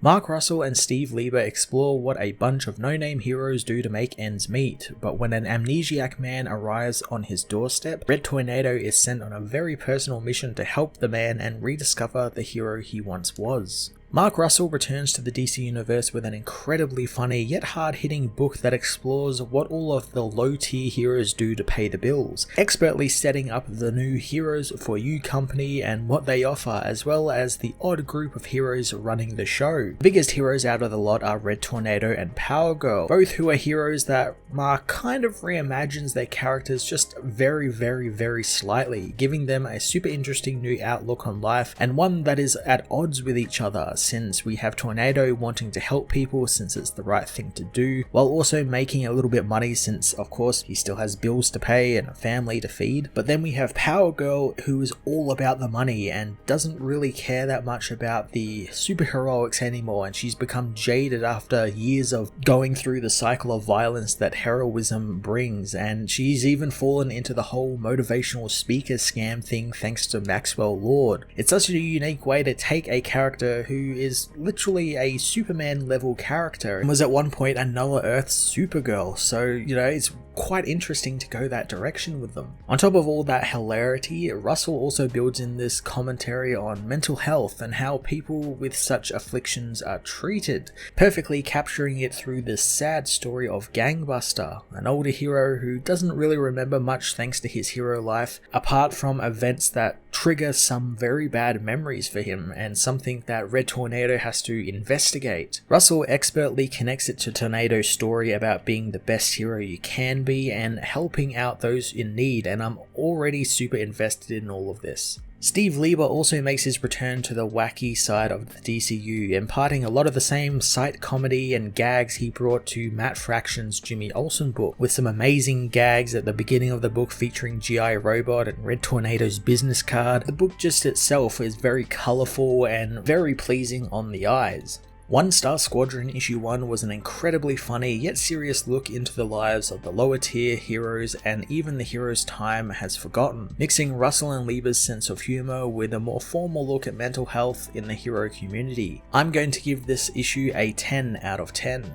Mark Russell and Steve Lieber explore what a bunch of no-name heroes do to make ends meet, but when an amnesiac man arrives on his doorstep, Red Tornado is sent on a very personal mission to help the man and rediscover the hero he once was. Mark Russell returns to the DC Universe with an incredibly funny yet hard-hitting book that explores what all of the low-tier heroes do to pay the bills, expertly setting up the new Heroes for You company and what they offer, as well as the odd group of heroes running the show. The biggest heroes out of the lot are Red Tornado and Power Girl, both who are heroes that Mark kind of reimagines their characters just very slightly, giving them a super interesting new outlook on life and one that is at odds with each other, since we have Tornado wanting to help people since it's the right thing to do, while also making a little bit of money since of course he still has bills to pay and a family to feed. But then we have Power Girl, who is all about the money and doesn't really care that much about the superheroics anymore, and she's become jaded after years of going through the cycle of violence that heroism brings, and she's even fallen into the whole motivational speaker scam thing thanks to Maxwell Lord. It's such a unique way to take a character who is literally a Superman level character and was at one point another Earth's Supergirl, so it's quite interesting to go that direction with them. On top of all that hilarity, Russell also builds in this commentary on mental health and how people with such afflictions are treated, perfectly capturing it through this sad story of Gangbuster, an older hero who doesn't really remember much thanks to his hero life, apart from events that trigger some very bad memories for him and something that Red Tornado has to investigate. Russell expertly connects it to Tornado's story about being the best hero you can be and helping out those in need, and I'm already super invested in all of this. Steve Lieber also makes his return to the wacky side of the DCU, imparting a lot of the same sight comedy and gags he brought to Matt Fraction's Jimmy Olsen book, with some amazing gags at the beginning of the book featuring G.I. Robot and Red Tornado's business card. The book just itself is very colourful and very pleasing on the eyes. One Star Squadron issue 1 was an incredibly funny yet serious look into the lives of the lower tier heroes and even the heroes time has forgotten, mixing Russell and Lieber's sense of humour with a more formal look at mental health in the hero community. I'm going to give this issue a 10 out of 10.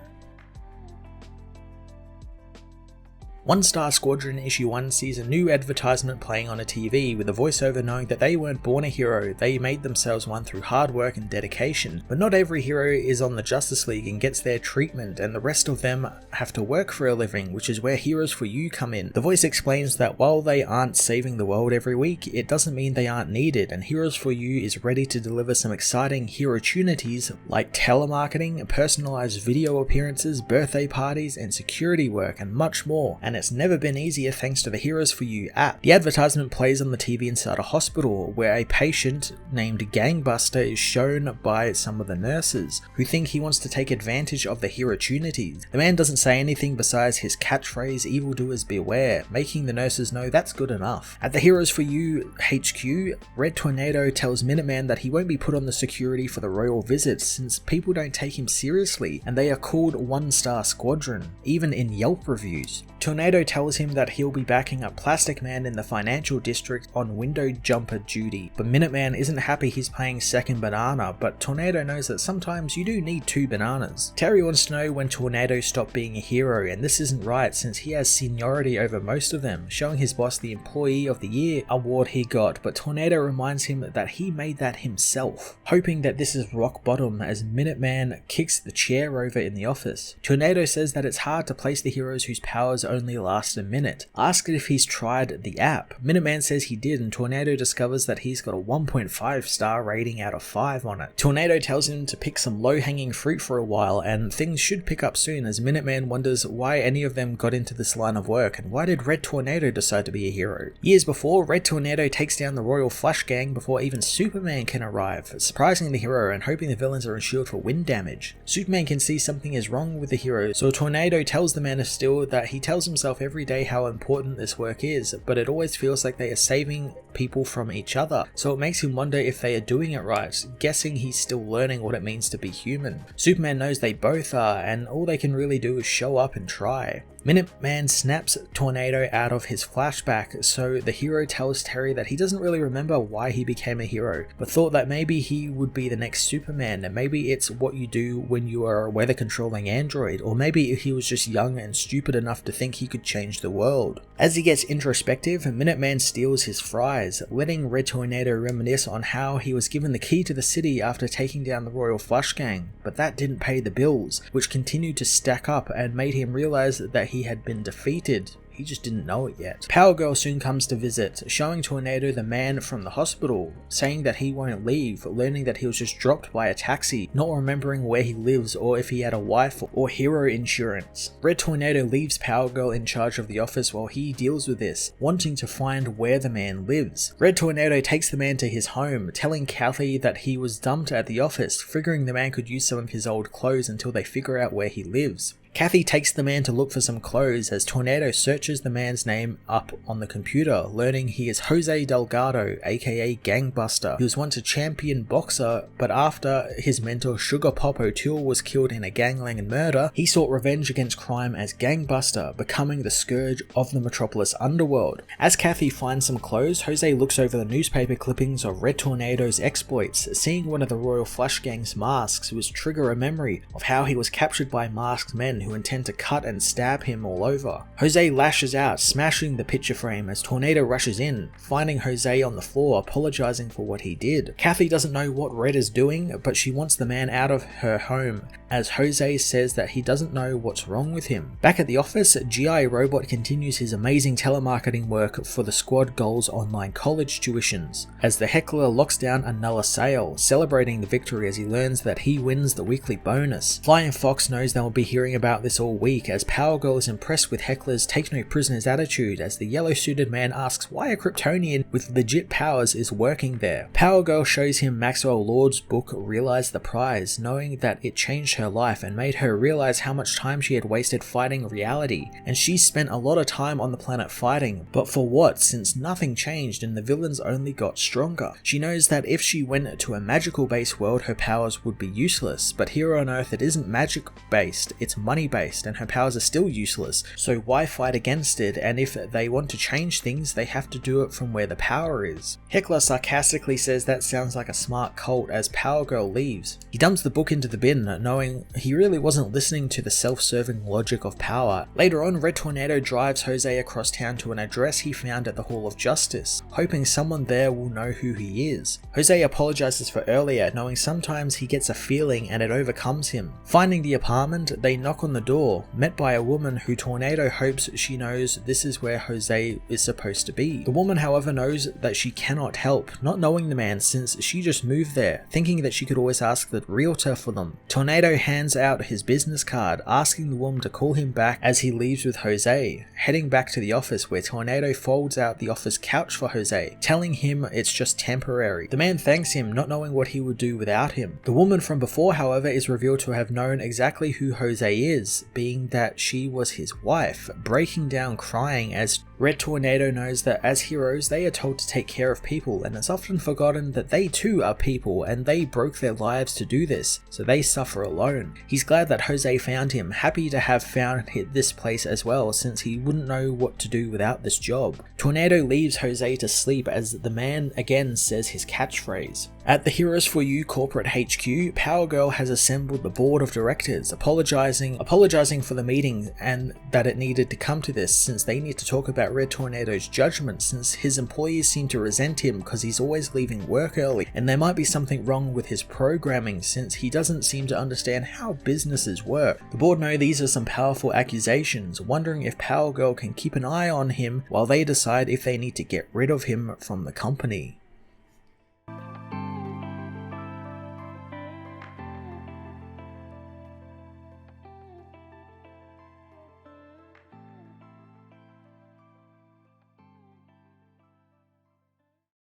One Star Squadron issue 1 sees a new advertisement playing on a TV with a voiceover knowing that they weren't born a hero, they made themselves one through hard work and dedication. But not every hero is on the Justice League and gets their treatment, and the rest of them have to work for a living, which is where Heroes for You come in. The voice explains that while they aren't saving the world every week, it doesn't mean they aren't needed, and Heroes for You is ready to deliver some exciting hero-tunities like telemarketing, personalized video appearances, birthday parties, and security work, and much more. And it's never been easier thanks to the Heroes for You app. The advertisement plays on the TV inside a hospital where a patient named Gangbuster is shown by some of the nurses, who think he wants to take advantage of the hero-tunities. The man doesn't say anything besides his catchphrase, "Evildoers beware," making the nurses know that's good enough. At the Heroes for You HQ, Red Tornado tells Minuteman that he won't be put on the security for the royal visit since people don't take him seriously, and they are called One Star Squadron, even in Yelp reviews. Tornado tells him that he'll be backing up Plastic Man in the financial district on window jumper duty, but Minuteman isn't happy he's playing second banana, but Tornado knows that sometimes you do need two bananas. Terry wants to know when Tornado stopped being a hero, and this isn't right since he has seniority over most of them, showing his boss the Employee of the Year award he got, but Tornado reminds him that he made that himself, hoping that this is rock bottom as Minuteman kicks the chair over in the office. Tornado says that it's hard to place the heroes whose powers only last a minute. Asked if he's tried the app, Minuteman says he did, and Tornado discovers that he's got a 1.5 star rating out of 5 on it. Tornado tells him to pick some low-hanging fruit for a while, and things should pick up soon as Minuteman wonders why any of them got into this line of work, and why did Red Tornado decide to be a hero? Years before, Red Tornado takes down the Royal Flush Gang before even Superman can arrive, surprising the hero and hoping the villains are insured for wind damage. Superman can see something is wrong with the hero, so Tornado tells the Man of Steel that he tells himself every day how important this work is, but it always feels like they are saving people from each other, so it makes him wonder if they are doing it right, guessing he's still learning what it means to be human. Superman knows they both are, and all they can really do is show up and try. Minuteman snaps Tornado out of his flashback, so the hero tells Terry that he doesn't really remember why he became a hero, but thought that maybe he would be the next Superman, and maybe it's what you do when you are a weather controlling android, or maybe he was just young and stupid enough to think he could change the world. As he gets introspective, Minuteman steals his fries, letting Red Tornado reminisce on how he was given the key to the city after taking down the Royal Flush Gang, but that didn't pay the bills, which continued to stack up and made him realize that he had been defeated. He just didn't know it yet. Power Girl soon comes to visit, showing Tornado the man from the hospital, saying that he won't leave, learning that he was just dropped by a taxi, not remembering where he lives or if he had a wife or hero insurance. Red Tornado leaves Power Girl in charge of the office while he deals with this, wanting to find where the man lives. Red Tornado takes the man to his home, telling Kathy that he was dumped at the office, figuring the man could use some of his old clothes until they figure out where he lives. Kathy takes the man to look for some clothes as Tornado searches the man's name up on the computer, learning he is Jose Delgado, aka Gangbuster. He was once a champion boxer, but after his mentor Sugar Pop O'Toole was killed in a gangland murder, he sought revenge against crime as Gangbuster, becoming the scourge of the Metropolis underworld. As Kathy finds some clothes, Jose looks over the newspaper clippings of Red Tornado's exploits, seeing one of the Royal Flush Gang's masks which trigger a memory of how he was captured by masked men who intend to cut and stab him all over. Jose lashes out, smashing the picture frame as Tornado rushes in, finding Jose on the floor apologizing for what he did. Kathy doesn't know what Red is doing, but she wants the man out of her home, as Jose says that he doesn't know what's wrong with him. Back at the office, G.I. Robot continues his amazing telemarketing work for the Squad Goals online college tuitions, as the heckler locks down another sale, celebrating the victory as he learns that he wins the weekly bonus. Flying Fox knows they'll be hearing about this all week, as Power Girl is impressed with Heckler's take no prisoners attitude, as the yellow suited man asks why a Kryptonian with legit powers is working there. Power Girl shows him Maxwell Lord's book Realize the Prize, knowing that it changed her life and made her realize how much time she had wasted fighting reality, and she spent a lot of time on the planet fighting, but for what, since nothing changed and the villains only got stronger. She knows that if she went to a magical based world her powers would be useless, but here on Earth it isn't magic based, it's money based, and her powers are still useless, so why fight against it, and if they want to change things they have to do it from where the power is. Heckler sarcastically says that sounds like a smart cult as Power Girl leaves. He dumps the book into the bin, knowing he really wasn't listening to the self-serving logic of power. Later on, Red Tornado drives Jose across town to an address he found at the Hall of Justice, hoping someone there will know who he is. Jose apologizes for earlier, knowing sometimes he gets a feeling and it overcomes him. Finding the apartment, they knock on the door, met by a woman who Tornado hopes she knows this is where Jose is supposed to be. The woman, however, knows that she cannot help, not knowing the man since she just moved there, thinking that she could always ask the realtor for them. Tornado hands out his business card, asking the woman to call him back as he leaves with Jose, heading back to the office where Tornado folds out the office couch for Jose, telling him it's just temporary. The man thanks him, not knowing what he would do without him. The woman from before, however, is revealed to have known exactly who Jose is, being that she was his wife, breaking down crying as Red Tornado knows that as heroes they are told to take care of people, and it's often forgotten that they too are people and they broke their lives to do this, so they suffer alone. He's glad that Jose found him, happy to have found this place as well since he wouldn't know what to do without this job. Tornado leaves Jose to sleep as the man again says his catchphrase. At the Heroes for You corporate HQ, Power Girl has assembled the board of directors, apologizing for the meeting and that it needed to come to this since they need to talk about Red Tornado's judgment since his employees seem to resent him because he's always leaving work early, and there might be something wrong with his programming since he doesn't seem to understand how businesses work. The board know these are some powerful accusations, wondering if Power Girl can keep an eye on him while they decide if they need to get rid of him from the company.